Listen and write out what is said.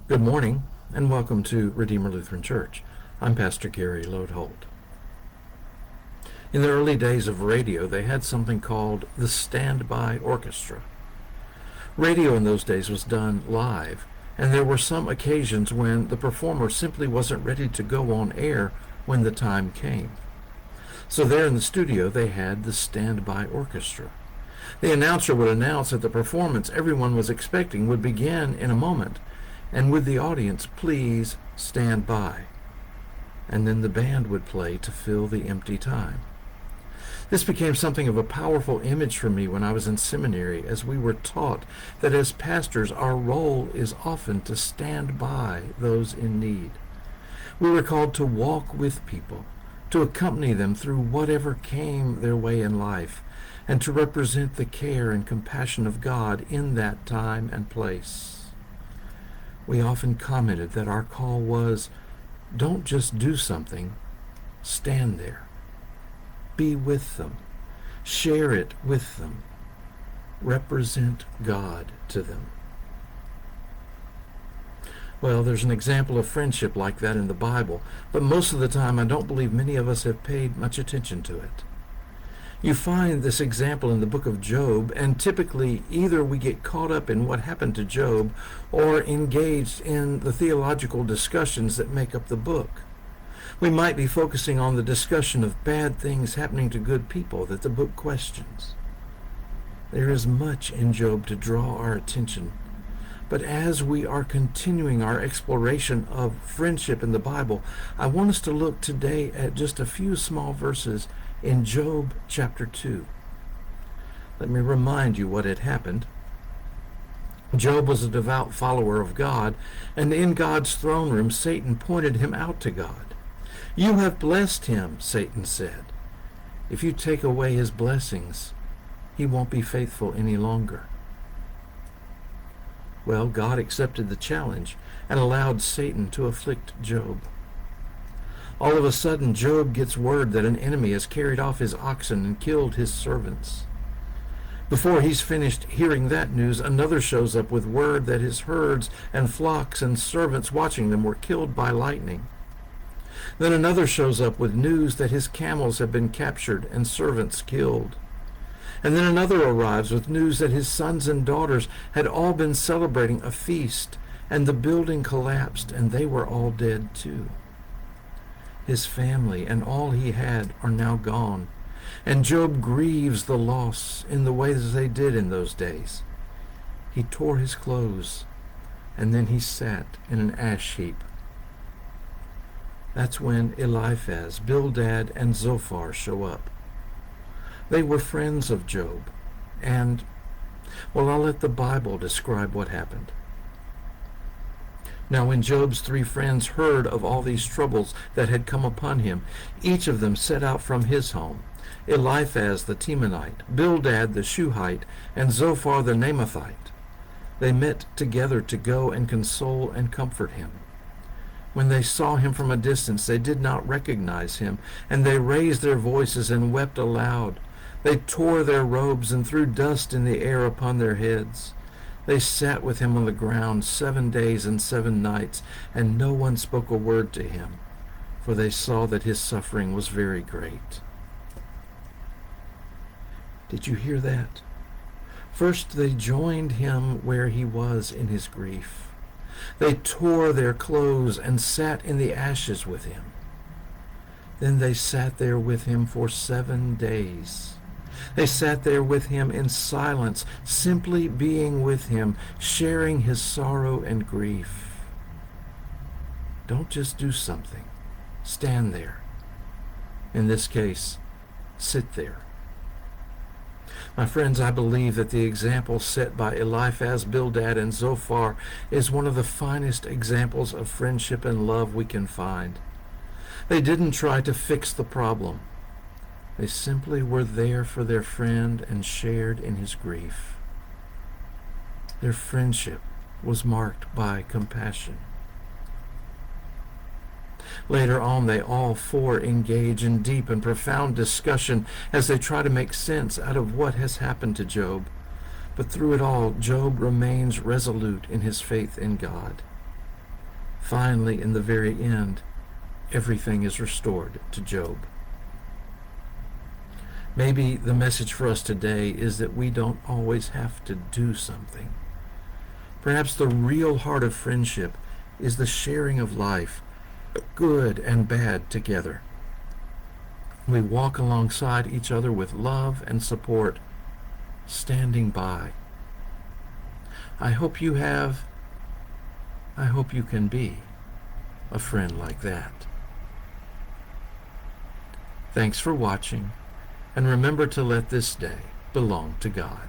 Good morning, and welcome to Redeemer Lutheran Church. I'm Pastor Gary Lodeholt. In the early days of radio, they had something called the standby orchestra. Radio in those days was done live, and there were some occasions when the performer simply wasn't ready to go on air when the time came. So there in the studio, they had the standby orchestra. The announcer would announce that the performance everyone was expecting would begin in a moment, and would the audience please stand by? And then the band would play to fill the empty time. This became something of a powerful image for me when I was in seminary, as we were taught that as pastors our role is often to stand by those in need. We were called to walk with people, to accompany them through whatever came their way in life, and to represent the care and compassion of God in that time and place. We often commented that our call was, don't just do something, stand there. Be with them. Share it with them. Represent God to them. Well, there's an example of friendship like that in the Bible, but most of the time I don't believe many of us have paid much attention to it. You find this example in the book of Job, and typically either we get caught up in what happened to Job or engaged in the theological discussions that make up the book. We might be focusing on the discussion of bad things happening to good people that the book questions. There is much in Job to draw our attention, but as we are continuing our exploration of friendship in the Bible, I want us to look today at just a few small verses in Job chapter 2. Let me remind you what had happened. Job was a devout follower of God, and in God's throne room, Satan pointed him out to God. "You have blessed him," Satan said. "If you take away his blessings, he won't be faithful any longer." Well, God accepted the challenge and allowed Satan to afflict Job. All of a sudden, Job gets word that an enemy has carried off his oxen and killed his servants. Before he's finished hearing that news, another shows up with word that his herds and flocks and servants watching them were killed by lightning. Then another shows up with news that his camels have been captured and servants killed. And then another arrives with news that his sons and daughters had all been celebrating a feast, and the building collapsed and they were all dead too. His family and all he had are now gone, and Job grieves the loss in the way that they did in those days. He tore his clothes, and then he sat in an ash heap. That's when Eliphaz, Bildad, and Zophar show up. They were friends of Job, and, well, I'll let the Bible describe what happened. Now when Job's 3 friends heard of all these troubles that had come upon him, each of them set out from his home. Eliphaz the Temanite, Bildad the Shuhite, and Zophar the Naamathite. They met together to go and console and comfort him. When they saw him from a distance, they did not recognize him, and they raised their voices and wept aloud. They tore their robes and threw dust in the air upon their heads. They sat with him on the ground 7 days and 7 nights, and no one spoke a word to him, for they saw that his suffering was very great. Did you hear that? First, they joined him where he was in his grief. They tore their clothes and sat in the ashes with him. Then they sat there with him for 7 days. They sat there with him in silence, simply being with him, sharing his sorrow and grief. Don't just do something. Stand there. In this case, sit there. My friends, I believe that the example set by Eliphaz, Bildad, and Zophar is one of the finest examples of friendship and love we can find. They didn't try to fix the problem. They simply were there for their friend and shared in his grief. Their friendship was marked by compassion. Later on, they all 4 engage in deep and profound discussion as they try to make sense out of what has happened to Job. But through it all, Job remains resolute in his faith in God. finally, in the very end, everything is restored to Job. Maybe the message for us today is that we don't always have to do something. Perhaps the real heart of friendship is the sharing of life, good and bad, together. We walk alongside each other with love and support, standing by. I hope you can be a friend like that. Thanks for watching, and remember to let this day belong to God.